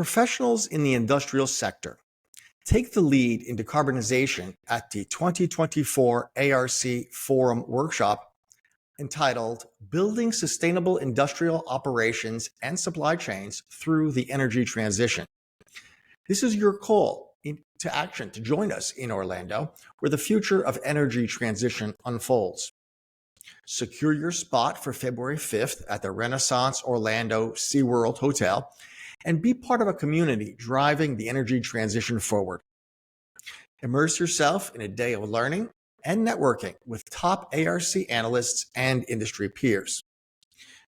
Professionals in the industrial sector take the lead in decarbonization at the 2024 ARC Forum workshop entitled Building Sustainable Industrial Operations and Supply Chains Through the Energy Transition. This is your call to action to join us in Orlando, where the future of energy transition unfolds. Secure your spot for February 5th at the Renaissance Orlando SeaWorld Hotel and be part of a community driving the energy transition forward. Immerse yourself in a day of learning and networking with top ARC analysts and industry peers.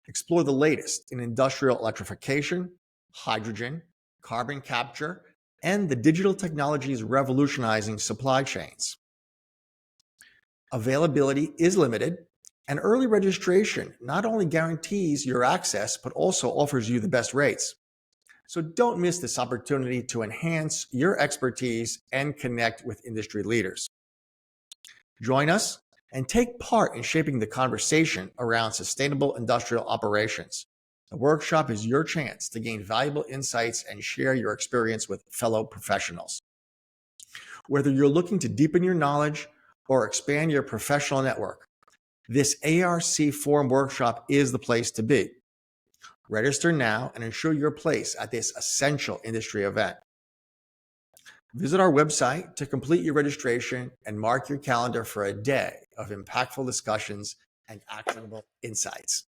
Explore the latest in industrial electrification, hydrogen, carbon capture, and the digital technologies revolutionizing supply chains. Availability is limited, and early registration not only guarantees your access, but also offers you the best rates. So don't miss this opportunity to enhance your expertise and connect with industry leaders. Join us and take part in shaping the conversation around sustainable industrial operations. The workshop is your chance to gain valuable insights and share your experience with fellow professionals. Whether you're looking to deepen your knowledge or expand your professional network, this ARC Forum workshop is the place to be. Register now and ensure your place at this essential industry event. Visit our website to complete your registration and mark your calendar for a day of impactful discussions and actionable insights.